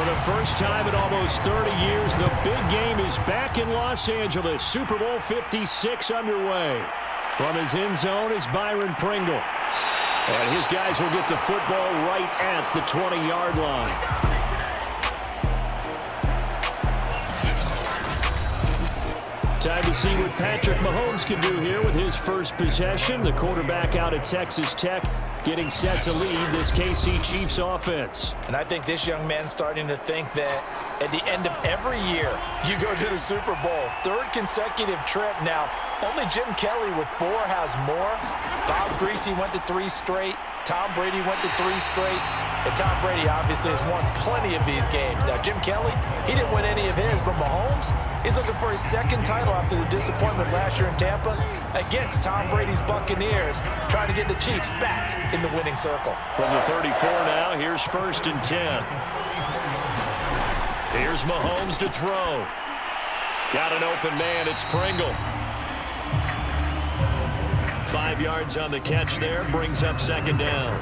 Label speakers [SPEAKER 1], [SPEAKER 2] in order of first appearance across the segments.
[SPEAKER 1] the first time in almost 30 years, the big game is back in Los Angeles. Super Bowl 56 underway. From his end zone is Byron Pringle. And his guys will get the football right at the 20-yard line. Time to see what Patrick Mahomes can do here with his first possession. The quarterback out at Texas Tech getting set to lead this KC Chiefs offense.
[SPEAKER 2] And I think this young man's starting to think that at the end of every year, you go to the Super Bowl. Third consecutive trip. Now, only Jim Kelly with 4 has more. Bob Greasy went to 3 straight. Tom Brady went to 3 straight. And Tom Brady obviously has won plenty of these games. Now, Jim Kelly, he didn't win any of his, but Mahomes, he's looking for his second title after the disappointment last year in Tampa against Tom Brady's Buccaneers, trying to get the Chiefs back in the winning circle.
[SPEAKER 1] From the 34 now, here's 1st and 10. Here's Mahomes to throw. Got an open man, it's Pringle. 5 yards on the catch there, brings up 2nd down.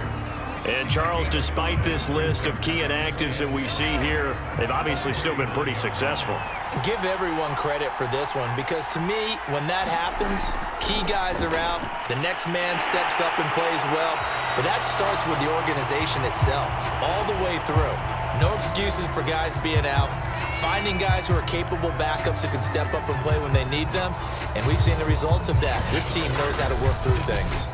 [SPEAKER 1] And Charles, despite this list of key inactives that we see here, they've obviously still been pretty successful.
[SPEAKER 2] Give everyone credit for this one, because to me, when that happens, key guys are out, the next man steps up and plays well, but that starts with the organization itself, all the way through. No excuses for guys being out, finding guys who are capable backups who can step up and play when they need them, and we've seen the results of that. This team knows how to work through things.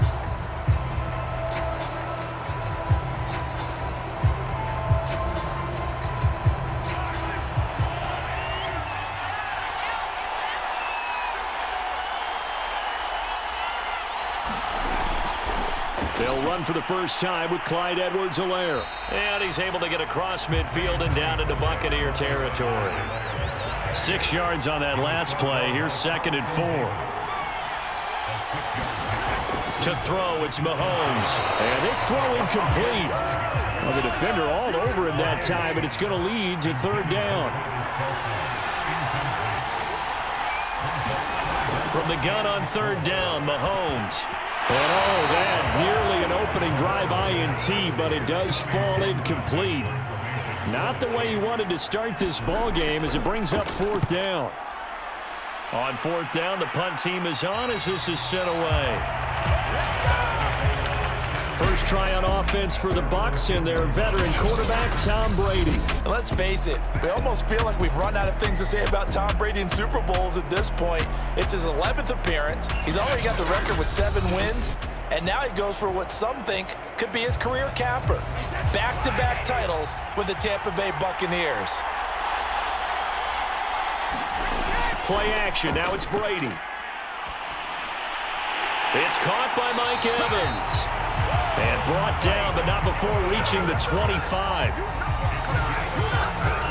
[SPEAKER 1] They'll run for the first time with Clyde Edwards-Helaire. And he's able to get across midfield and down into Buccaneer territory. 6 yards on that last play. Here's 2nd and 4. To throw, it's Mahomes. And this throw incomplete. Well, the defender all over him that time, and it's going to lead to 3rd down. From the gun on 3rd down, Mahomes. And oh, that nearly an opening drive INT, but it does fall incomplete. Not the way he wanted to start this ball game as it brings up 4th down. On 4th down, the punt team is on as this is sent away. First try on offense for the Bucs and their veteran quarterback, Tom Brady.
[SPEAKER 2] Let's face it, we almost feel like we've run out of things to say about Tom Brady in Super Bowls at this point. It's his 11th appearance. He's already got the record with 7 wins, and now he goes for what some think could be his career capper. Back-to-back titles with the Tampa Bay Buccaneers.
[SPEAKER 1] Play action, now it's Brady. It's caught by Mike Evans. And brought down, but not before reaching the 25.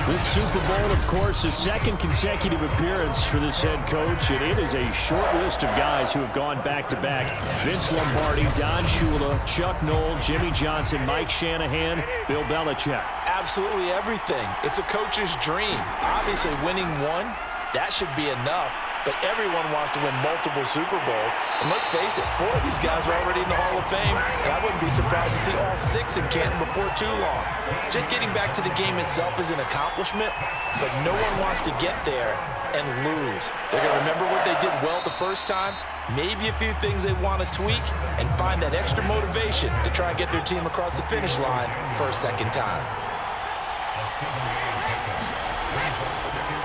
[SPEAKER 1] This Super Bowl, of course, a 2nd consecutive appearance for this head coach, and it is a short list of guys who have gone back-to-back. Vince Lombardi, Don Shula, Chuck Noll, Jimmy Johnson, Mike Shanahan, Bill Belichick.
[SPEAKER 2] Absolutely everything. It's a coach's dream. Obviously, winning one, that should be enough. But everyone wants to win multiple Super Bowls. And let's face it, 4 of these guys are already in the Hall of Fame, and I wouldn't be surprised to see all 6 in Canton before too long. Just getting back to the game itself is an accomplishment, but no one wants to get there and lose. They're going to remember what they did well the first time, maybe a few things they want to tweak, and find that extra motivation to try and get their team across the finish line for a 2nd time.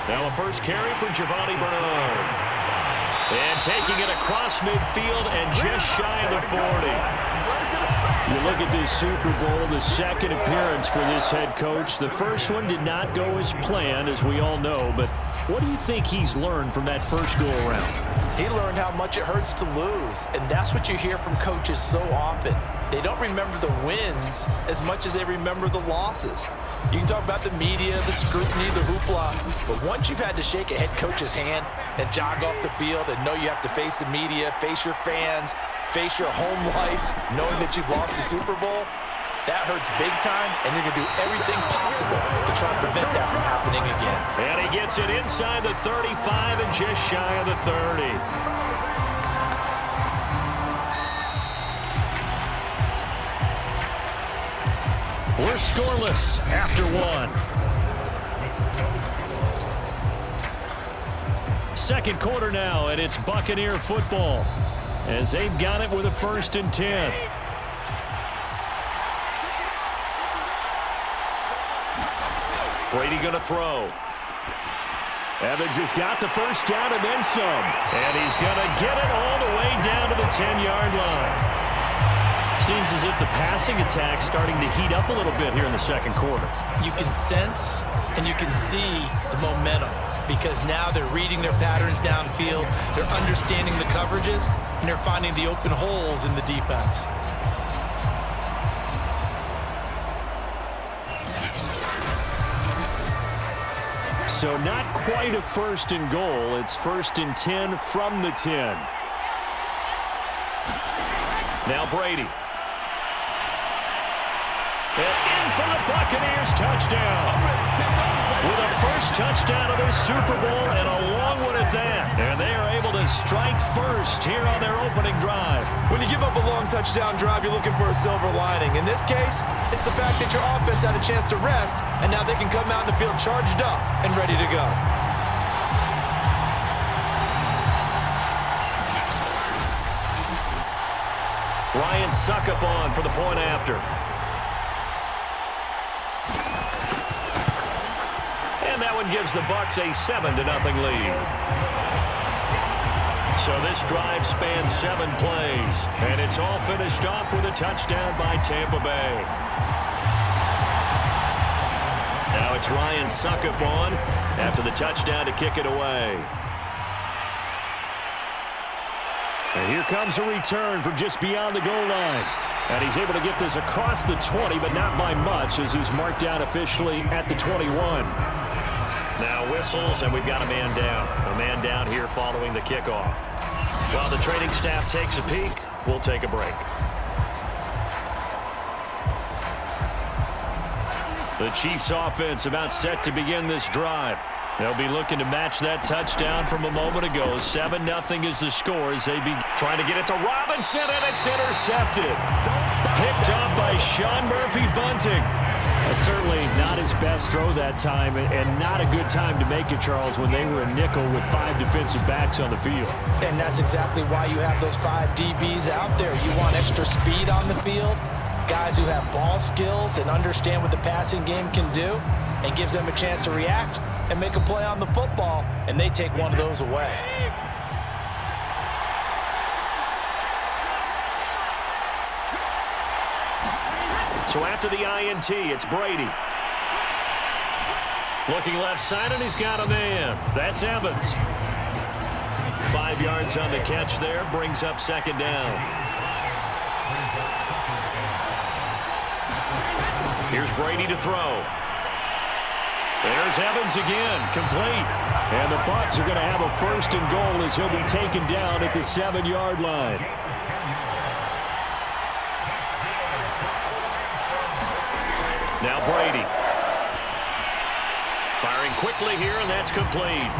[SPEAKER 1] Now a first carry for Giovanni Bernard. And taking it across midfield and just shy of the 40. You look at this Super Bowl, the 2nd appearance for this head coach. The first one did not go as planned, as we all know. But what do you think he's learned from that first go-around?
[SPEAKER 2] He learned how much it hurts to lose, and that's what you hear from coaches so often. They don't remember the wins as much as they remember the losses. You can talk about the media, the scrutiny, the hoopla, but once you've had to shake a head coach's hand and jog off the field and know you have to face the media, face your fans, face your home life, knowing that you've lost the Super Bowl, that hurts big time, and you're going to do everything possible to try and prevent that from happening again.
[SPEAKER 1] And he gets it inside the 35 and just shy of the 30. We're scoreless after 1. second quarter now, and it's Buccaneer football as they've got it with a 1st and 10. Brady going to throw. Evans has got the first down and then some. And he's going to get it all the way down to the 10-yard line. Seems as if the passing attack's starting to heat up a little bit here in the second quarter.
[SPEAKER 2] You can sense and you can see the momentum because now they're reading their patterns downfield, they're understanding the coverages, and they're finding the open holes in the defense.
[SPEAKER 1] So not quite a 1st and goal. It's 1st and 10 from the 10. Now Brady. And in for the Buccaneers, touchdown. With a first touchdown of this Super Bowl and a long one at that. And they are able to strike first here on their opening drive.
[SPEAKER 3] When you give up a long touchdown drive, you're looking for a silver lining. In this case, it's the fact that your offense had a chance to rest, and now they can come out in the field charged up and ready to go.
[SPEAKER 1] Ryan Suckup on for the point after. And that one gives the Bucs a 7-0 lead. So this drive spans 7 plays, and it's all finished off with a touchdown by Tampa Bay. Now it's Ryan Suckup on after the touchdown to kick it away. And here comes a return from just beyond the goal line. And he's able to get this across the 20, but not by much as he's marked down officially at the 21. Now whistles, and we've got a man down. A man down here following the kickoff. While the training staff takes a peek, we'll take a break. The Chiefs offense about set to begin this drive. They'll be looking to match that touchdown from a moment ago. 7-0 is the score as they be trying to get it to Robinson, and it's intercepted. Picked up by Sean Murphy-Bunting. Certainly not his best throw that time, and not a good time to make it, Charles, when they were a nickel with 5 defensive backs on the field.
[SPEAKER 2] And that's exactly why you have those 5 DBs out there. You want extra speed on the field, guys who have ball skills and understand what the passing game can do, and gives them a chance to react and make a play on the football, and they take one of those away.
[SPEAKER 1] So after the INT, it's Brady. Looking left side, and he's got a man. That's Evans. 5 yards on the catch there, brings up 2nd down. Here's Brady to throw. There's Evans again, complete. And the Bucs are going to have a 1st and goal as he'll be taken down at the 7-yard line. Now Brady. Firing quickly here, and that's complete.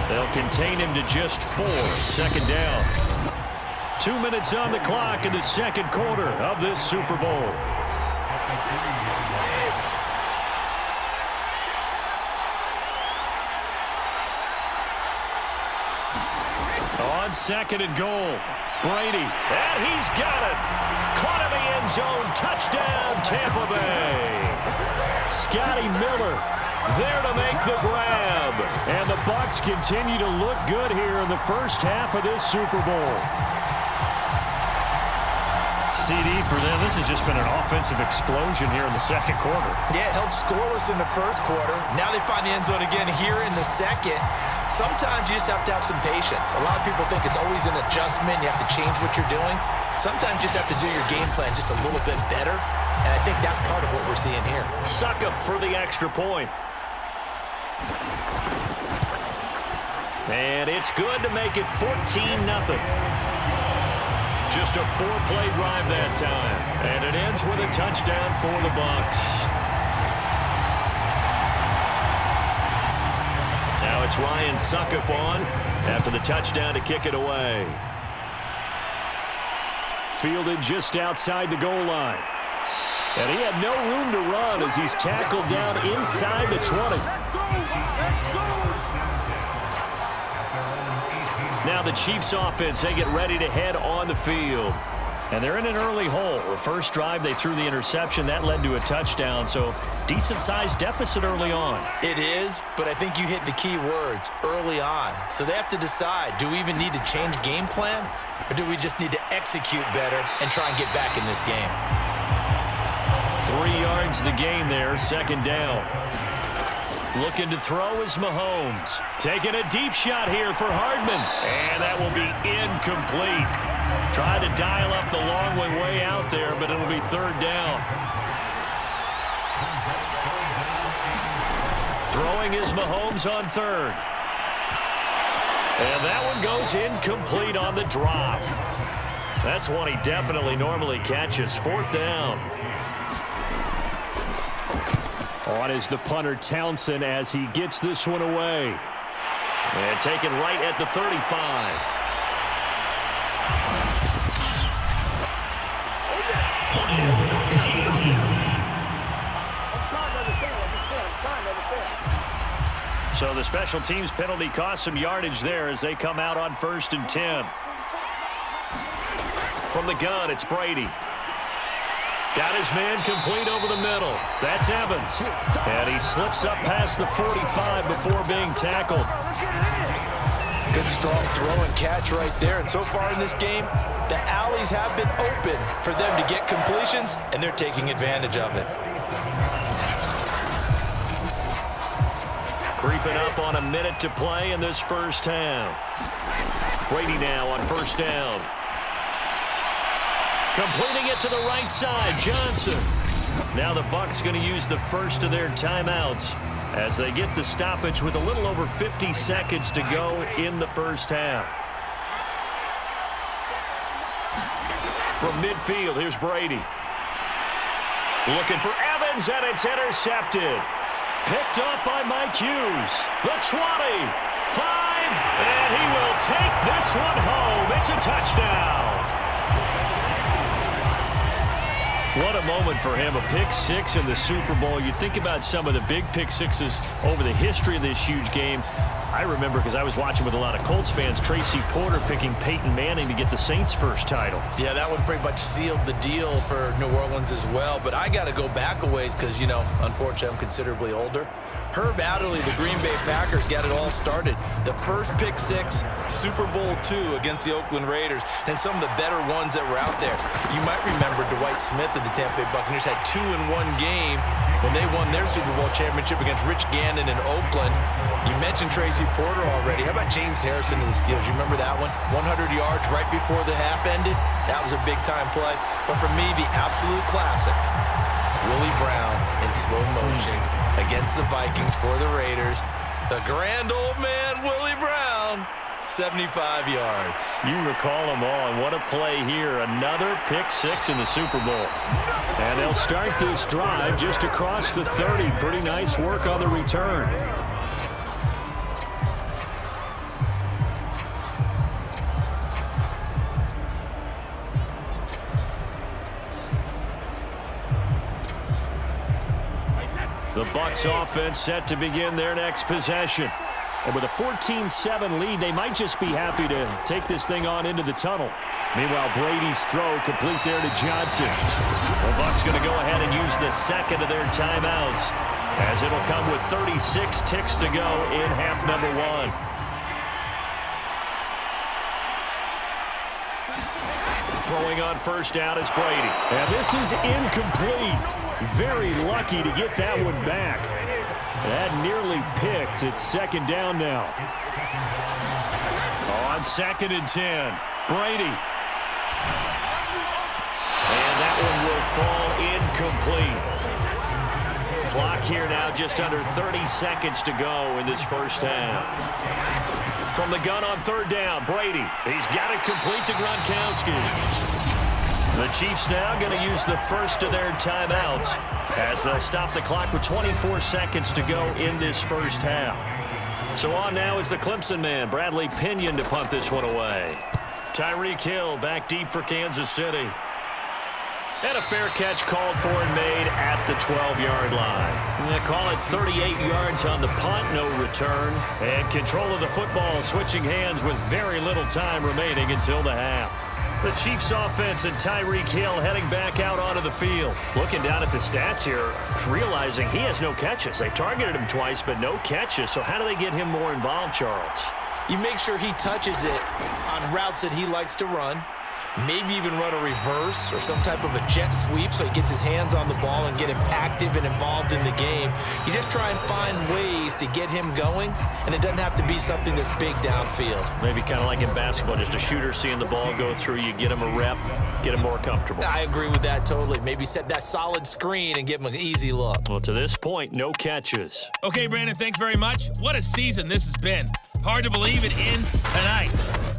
[SPEAKER 1] They'll contain him to just 4. 2nd down. 2 minutes on the clock in the second quarter of this Super Bowl. On 2nd and goal. Brady. And he's got it. Caught in the end zone. Touchdown, Tampa Bay. Scotty Miller there to make the grab. And the Bucs continue to look good here in the first half of this Super Bowl. CD for them, this has just been an offensive explosion here in the second quarter.
[SPEAKER 3] Yeah, held scoreless in the first quarter. Now they find the end zone again here in the second. Sometimes you just have to have some patience. A lot of people think it's always an adjustment. You have to change what you're doing. Sometimes you just have to do your game plan just a little bit better. And I think that's part of what we're seeing here.
[SPEAKER 1] Suckup for the extra point. And it's good to make it 14-0. Just a 4-play drive that time. And it ends with a touchdown for the Bucs. Now it's Ryan Suckup on after the touchdown to kick it away. Fielded just outside the goal line. And he had no room to run as he's tackled down inside the 20. the Chiefs offense, they get ready to head on the field. And they're in an early hole. The first drive, they threw the interception. That led to a touchdown, so decent-sized deficit early on.
[SPEAKER 3] It is, but I think you hit the key words, early on. So they have to decide, do we even need to change game plan, or do we just need to execute better and try and get back in this game?
[SPEAKER 1] 3 yards the gain there, second down. Looking to throw is Mahomes. Taking a deep shot here for Hardman. And that will be incomplete. Tried to dial up the long way out there, but it'll be third down. Throwing is Mahomes on third. And that one goes incomplete on the drop. That's one he definitely normally catches. Fourth down. On is the punter Townsend as he gets this one away. And taken right at the 35. So the special teams penalty cost some yardage there as they come out on 1st and 10. From the gun, it's Brady. Got his man complete over the middle. That's Evans. And he slips up past the 45 before being tackled.
[SPEAKER 3] Good, strong throw and catch right there. And so far in this game, the alleys have been open for them to get completions, and they're taking advantage of it.
[SPEAKER 1] Creeping up on a minute to play in this first half. Brady now on 1st down. Completing it to the right side, Johnson. Now the Bucs going to use the first of their timeouts as they get the stoppage with a little over 50 seconds to go in the first half. From midfield, here's Brady. Looking for Evans, and it's intercepted. Picked up by Mike Hughes. The 20, 5, and he will take this one home. It's a touchdown. What a moment for him, a pick six in the Super Bowl. You think about some of the big pick sixes over the history of this huge game. I remember, because I was watching with a lot of Colts fans, Tracy Porter picking Peyton Manning to get the Saints' first title.
[SPEAKER 3] Yeah, that one pretty much sealed the deal for New Orleans as well. But I got to go back a ways because, you know, unfortunately I'm considerably older. Herb Adderley, the Green Bay Packers, got it all started. The first pick six, Super Bowl II against the Oakland Raiders, and some of the better ones that were out there. You might remember Dwight Smith of the Tampa Bay Buccaneers had 2 in one game when they won their Super Bowl championship against Rich Gannon in Oakland. You mentioned Tracy Porter already. How about James Harrison of the Steelers? You remember that one? 100 yards right before the half ended. That was a big-time play. But for me, the absolute classic, Willie Brown in slow motion against the Vikings for the Raiders. The grand old man, Willie Brown, 75 yards.
[SPEAKER 1] You recall them all, and what a play here. Another pick six in the Super Bowl. And they'll start this drive just across the 30. Pretty nice work on the return. The Bucs offense set to begin their next possession. And with a 14-7 lead, they might just be happy to take this thing on into the tunnel. Meanwhile, Brady's throw complete there to Johnson. The Bucs going to go ahead and use the second of their timeouts, as it'll come with 36 ticks to go in half number 1. Throwing on 1st down is Brady. And this is incomplete. Very lucky to get that one back. That nearly picked. It's 2nd down now. On 2nd and 10, Brady. And that one will fall incomplete. Clock here now, just under 30 seconds to go in this first half. From the gun on 3rd down, Brady. He's got it complete to Gronkowski. The Chiefs now going to use the first of their timeouts as they'll stop the clock with 24 seconds to go in this first half. So on now is the Clemson man, Bradley Pinion, to punt this one away. Tyreek Hill back deep for Kansas City. And a fair catch called for and made at the 12-yard line. They call it 38 yards on the punt, no return. And control of the football switching hands with very little time remaining until the half. The Chiefs offense and Tyreek Hill heading back out onto the field. Looking down at the stats here, realizing he has no catches. They've targeted him twice, but no catches. So how do they get him more involved, Charles?
[SPEAKER 3] You make sure he touches it on routes that he likes to run. Maybe even run a reverse or some type of a jet sweep so he gets his hands on the ball and get him active and involved in the game. You just try and find ways to get him going, and it doesn't have to be something that's big downfield.
[SPEAKER 1] Maybe kind of like in basketball, just a shooter seeing the ball go through, you get him a rep, get him more comfortable.
[SPEAKER 3] I agree with that totally. Maybe set that solid screen and give him an easy look.
[SPEAKER 1] Well, to this point, no catches.
[SPEAKER 4] Okay, Brandon, thanks very much. What a season this has been. Hard to believe it ends tonight,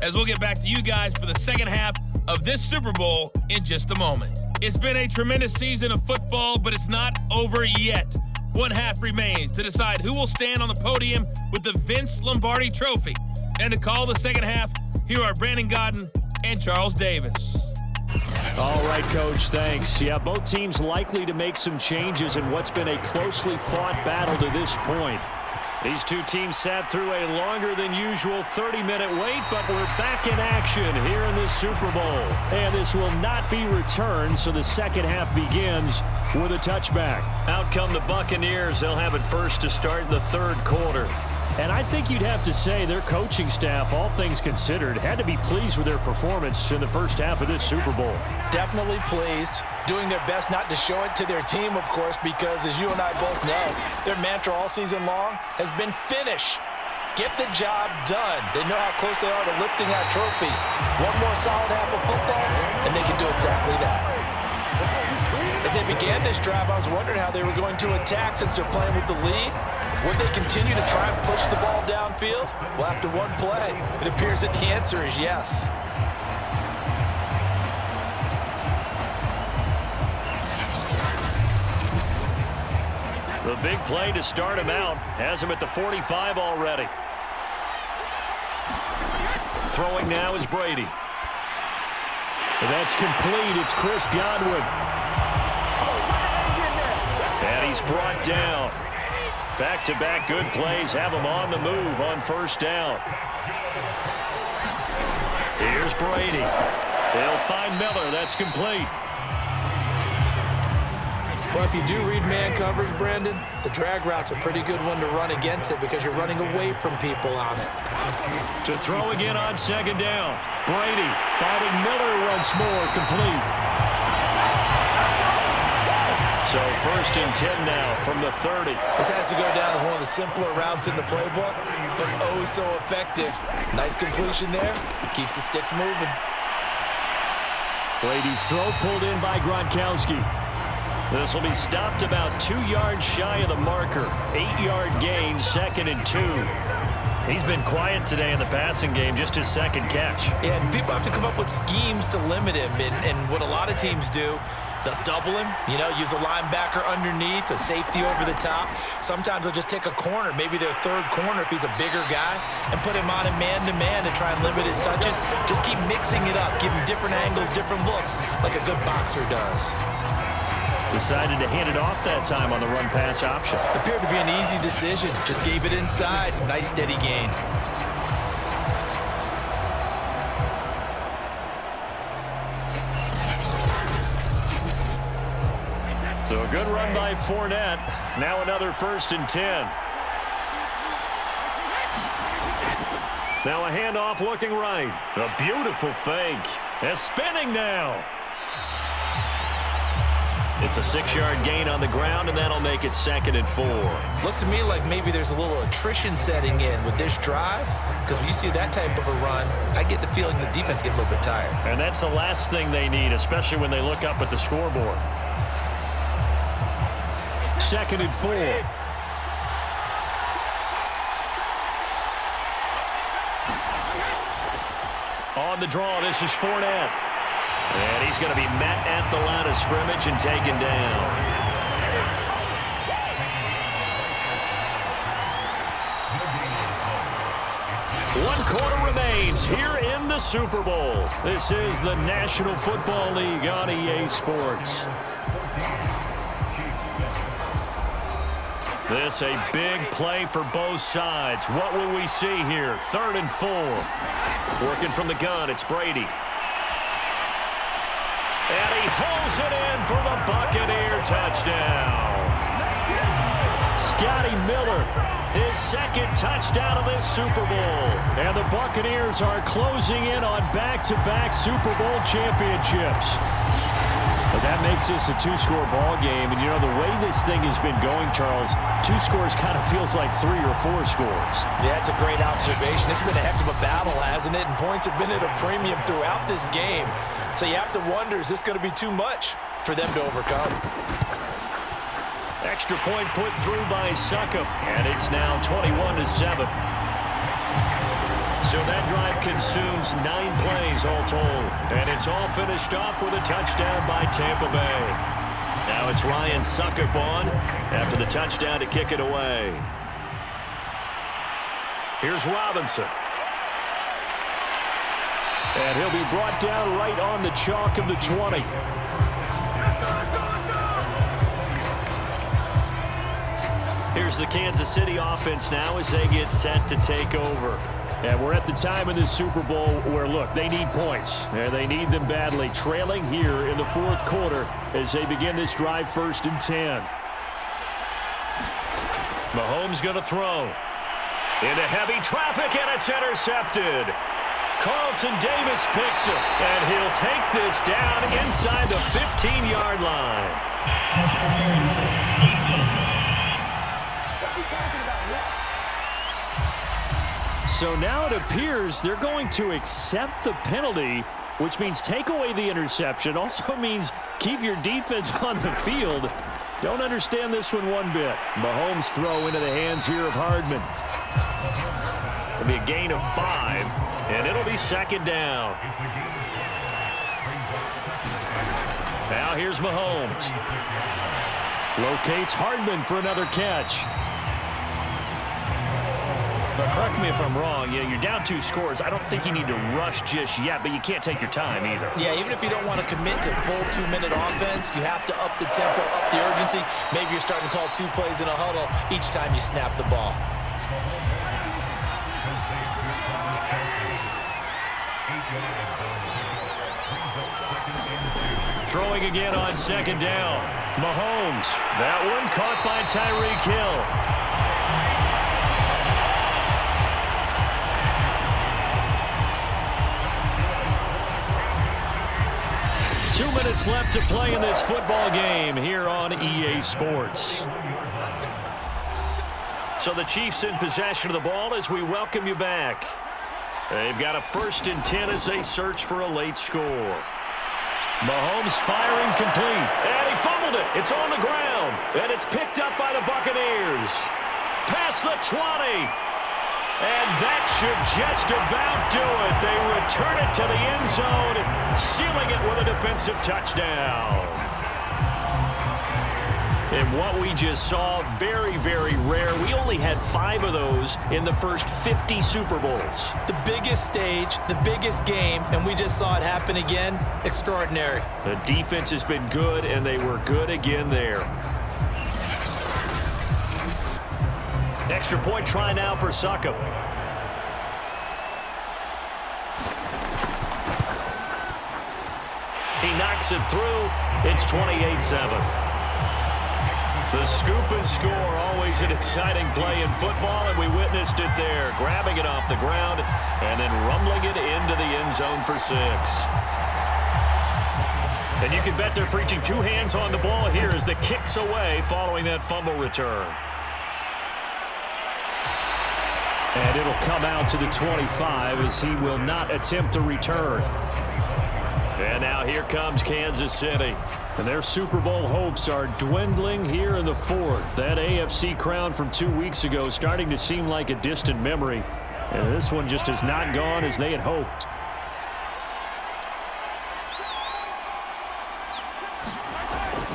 [SPEAKER 4] as we'll get back to you guys for the second half of this Super Bowl in just a moment. It's been a tremendous season of football, but it's not over yet. One half remains to decide who will stand on the podium with the Vince Lombardi Trophy. And to call the second half, here are Brandon Godden and Charles Davis.
[SPEAKER 1] All right, Coach, thanks. Yeah, both teams likely to make some changes in what's been a closely fought battle to this point. These two teams sat through a longer than usual 30-minute wait, but we're back in action here in this Super Bowl. And this will not be returned, so the second half begins with a touchback. Out come the Buccaneers. They'll have it first to start in the third quarter. And I think you'd have to say their coaching staff, all things considered, had to be pleased with their performance in the first half of this Super Bowl.
[SPEAKER 3] Definitely pleased. Doing their best not to show it to their team, of course, because as you and I both know, their mantra all season long has been finish. Get the job done. They know how close they are to lifting that trophy. One more solid half of football, and they can do exactly that. As they began this drive, I was wondering how they were going to attack since they're playing with the lead. Would they continue to try and push the ball downfield? Well, after one play, it appears that the answer is yes.
[SPEAKER 1] The big play to start him out has him at the 45 already. Throwing now is Brady. That's complete. It's Chris Godwin. And he's brought down. Back-to-back good plays have him on the move on first down. Here's Brady. They'll find Miller. That's complete.
[SPEAKER 3] Well, if you do read man coverage, Brandon, the drag route's a pretty good one to run against it because you're running away from people on it.
[SPEAKER 1] To throw again on second down. Brady finding Miller once more, complete. So first and 10 now from the 30.
[SPEAKER 3] This has to go down as one of the simpler routes in the playbook, but oh so effective. Nice completion there. Keeps the sticks moving.
[SPEAKER 1] Brady's throw pulled in by Gronkowski. This will be stopped about 2 yards shy of the marker. 8-yard gain, 2nd and 2. He's been quiet today in the passing game, just his second catch.
[SPEAKER 3] Yeah, and people have to come up with schemes to limit him, and what a lot of teams do, they'll double him, use a linebacker underneath, a safety over the top. Sometimes they'll just take a corner, maybe their third corner if he's a bigger guy, and put him on a man-to-man to try and limit his touches. Just keep mixing it up, give him different angles, different looks, like a good boxer does.
[SPEAKER 1] Decided to hand it off that time on the run-pass option.
[SPEAKER 3] Appeared to be an easy decision. Just gave it inside. Nice steady gain.
[SPEAKER 1] So a good run by Fournette. Now another 1st and 10. Now a handoff looking right. A beautiful fake. And spinning now. It's a 6-yard gain on the ground, and that'll make it 2nd and 4.
[SPEAKER 3] Looks to me like maybe there's a little attrition setting in with this drive, because when you see that type of a run, I get the feeling the defense get a little bit tired.
[SPEAKER 1] And that's the last thing they need, especially when they look up at the scoreboard. 2nd and 4. On the draw, this is Fournette. And he's going to be met at the line of scrimmage and taken down. One quarter remains here in the Super Bowl. This is the National Football League on EA Sports. This a big play for both sides. What will we see here? 3rd and 4. Working from the gun, it's Brady. And he hauls it in for the Buccaneer touchdown. Scotty Miller, his 2nd touchdown of this Super Bowl. And the Buccaneers are closing in on back-to-back Super Bowl championships. But that makes this a 2-score ball game. And, you know, the way this thing has been going, Charles, 2 scores kind of feels like 3 or 4 scores.
[SPEAKER 3] Yeah, it's a great observation. It's been a heck of a battle, hasn't it? And points have been at a premium throughout this game. So you have to wonder, is this going to be too much for them to overcome?
[SPEAKER 1] Extra point put through by Succop, and it's now 21-7. So that drive consumes 9 plays all told, and it's all finished off with a touchdown by Tampa Bay. Now it's Ryan Succop on after the touchdown to kick it away. Here's Robinson. And he'll be brought down right on the chalk of the 20. Here's the Kansas City offense now as they get set to take over. And we're at the time in the Super Bowl where, look, they need points. And they need them badly. Trailing here in the 4th quarter as they begin this drive 1st and 10. Mahomes going to throw. Into heavy traffic, and it's intercepted. Carlton Davis picks it, and he'll take this down inside the 15-yard line. So now it appears they're going to accept the penalty, which means take away the interception. Also means keep your defense on the field. Don't understand this one bit. Mahomes throw into the hands here of Hardman. It'll be a gain of 5, and it'll be 2nd down. Now here's Mahomes. Locates Hardman for another catch. But correct me if I'm wrong, you're down 2 scores. I don't think you need to rush just yet, but you can't take your time either.
[SPEAKER 3] Yeah, even if you don't want to commit to full 2-minute offense, you have to up the tempo, up the urgency. Maybe you're starting to call 2 plays in a huddle each time you snap the ball.
[SPEAKER 1] Throwing again on 2nd down. Mahomes. That one caught by Tyreek Hill. 2 minutes left to play in this football game here on EA Sports. So the Chiefs in possession of the ball as we welcome you back. They've got a 1st and 10 as they search for a late score. Mahomes firing complete. And he fumbled it. It's on the ground. And it's picked up by the Buccaneers. Past the 20. And that should just about do it. They return it to the end zone, sealing it with a defensive touchdown. And what we just saw, very, very rare. We only had 5 of those in the first 50 Super Bowls.
[SPEAKER 3] The biggest stage, the biggest game, and we just saw it happen again. Extraordinary.
[SPEAKER 1] The defense has been good, and they were good again there. Extra point try now for Succop. He knocks it through. It's 28-7. The scoop and score, always an exciting play in football, and we witnessed it there. Grabbing it off the ground and then rumbling it into the end zone for 6. And you can bet they're preaching 2 hands on the ball here as the kick's away following that fumble return. And it'll come out to the 25 as he will not attempt to return. And now here comes Kansas City. And their Super Bowl hopes are dwindling here in the 4th. That AFC crown from 2 weeks ago starting to seem like a distant memory. And this one just has not gone as they had hoped.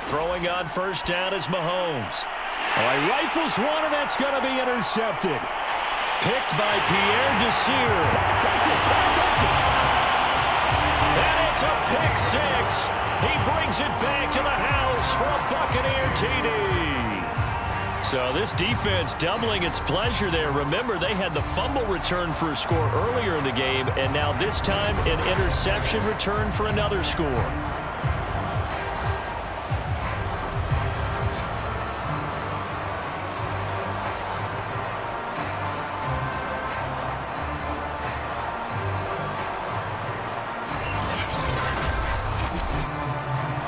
[SPEAKER 1] Throwing on 1st down is Mahomes. Oh, he rifles one, and that's going to be intercepted. Picked by Pierre Desir. And it's a pick six. He brings it back to the house for a Buccaneer TD. So this defense doubling its pleasure there. Remember, they had the fumble return for a score earlier in the game, and now this time an interception return for another score.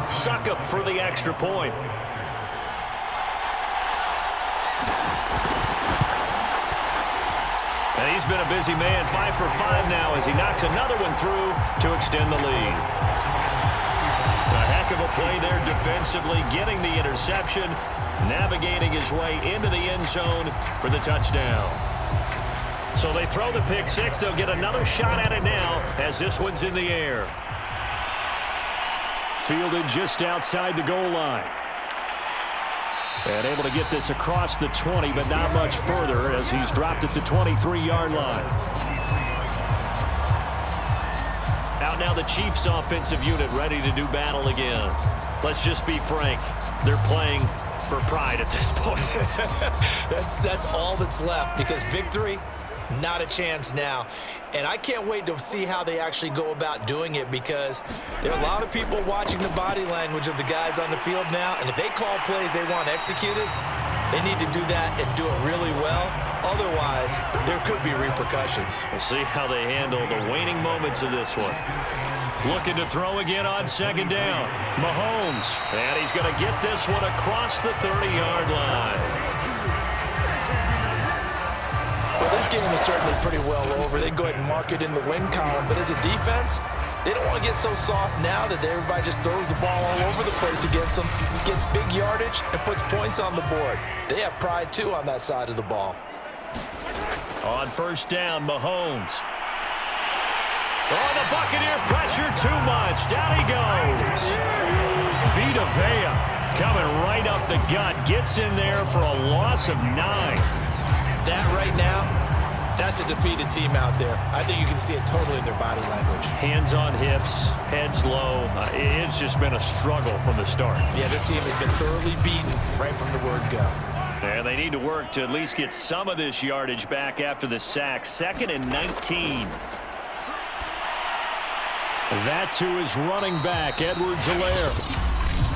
[SPEAKER 1] Suckup for the extra point. And he's been a busy man, 5 for 5 now as he knocks another one through to extend the lead. A heck of a play there defensively, getting the interception, navigating his way into the end zone for the touchdown. So they throw the pick six. They'll get another shot at it now as this one's in the air. Fielded just outside the goal line. And able to get this across the 20, but not much further as he's dropped it to 23-yard line. Out now the Chiefs offensive unit ready to do battle again. Let's just be frank. They're playing for pride at this point.
[SPEAKER 3] That's all that's left because victory, not a chance now. And I can't wait to see how they actually go about doing it because there are a lot of people watching the body language of the guys on the field now. And if they call plays they want executed, they need to do that and do it really well. Otherwise, there could be repercussions.
[SPEAKER 1] We'll see how they handle the waning moments of this one. Looking to throw again on second down. Mahomes. And he's going to get this one across the 30-yard line.
[SPEAKER 3] Well, this game is certainly pretty well over. They go ahead and mark it in the win column. But as a defense, they don't want to get so soft now that everybody just throws the ball all over the place against them, gets big yardage, and puts points on the board. They have pride, too, on that side of the ball.
[SPEAKER 1] On first down, Mahomes. Oh, the Buccaneer pressure too much. Down he goes. Vita Vea coming right up the gut. Gets in there for a loss of 9.
[SPEAKER 3] That right now, that's a defeated team out there. I think you can see it totally in their body language.
[SPEAKER 1] Hands on hips, heads low. It's just been a struggle from the start.
[SPEAKER 3] Yeah, this team has been thoroughly beaten right from the word go.
[SPEAKER 1] And they need to work to at least get some of this yardage back after the sack. 2nd and 19. That to his running back, Edwards-Helaire.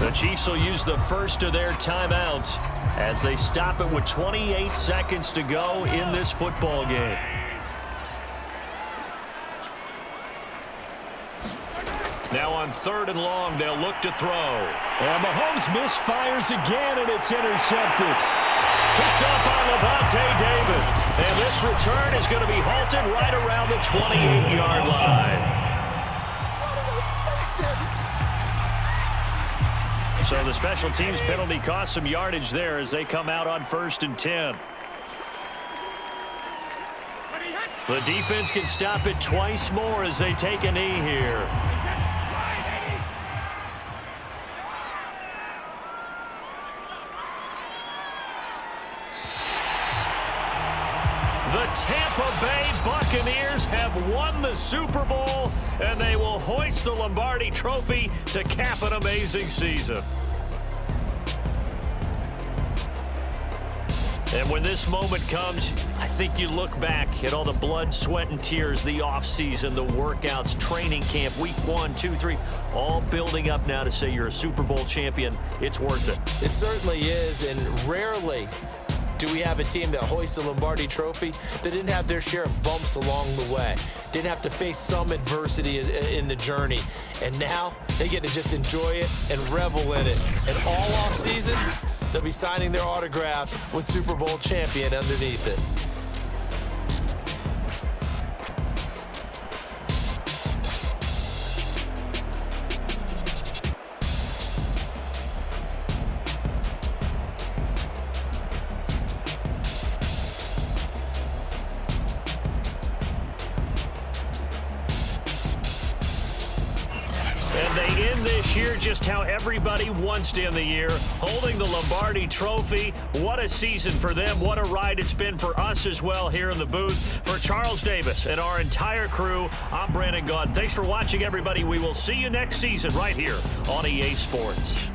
[SPEAKER 1] The Chiefs will use the first of their timeouts as they stop it with 28 seconds to go in this football game. Now on 3rd and long, they'll look to throw. And Mahomes misfires again, and it's intercepted. Picked up by Levante David. And this return is going to be halted right around the 28-yard line. So the special teams penalty cost some yardage there as they come out on 1st and 10. The defense can stop it twice more as they take a knee here. The Tampa Bay Buccaneers have won the Super Bowl, and they will hoist the Lombardi Trophy to cap an amazing season. And when this moment comes, I think you look back at all the blood, sweat, and tears, the offseason, the workouts, training camp, week 1, 2, 3, all building up now to say you're a Super Bowl champion. It's worth it.
[SPEAKER 3] It certainly is, and rarely do we have a team that hoists the Lombardi Trophy that didn't have their share of bumps along the way, didn't have to face some adversity in the journey, and now they get to just enjoy it and revel in it. And all offseason, they'll be signing their autographs with Super Bowl champion underneath it.
[SPEAKER 1] And they end this year just how everybody wants to end the year, holding the Lombardi Trophy. What a season for them. What a ride it's been for us as well here in the booth. For Charles Davis and our entire crew, I'm Brandon Gaudin. Thanks for watching, everybody. We will see you next season right here on EA Sports.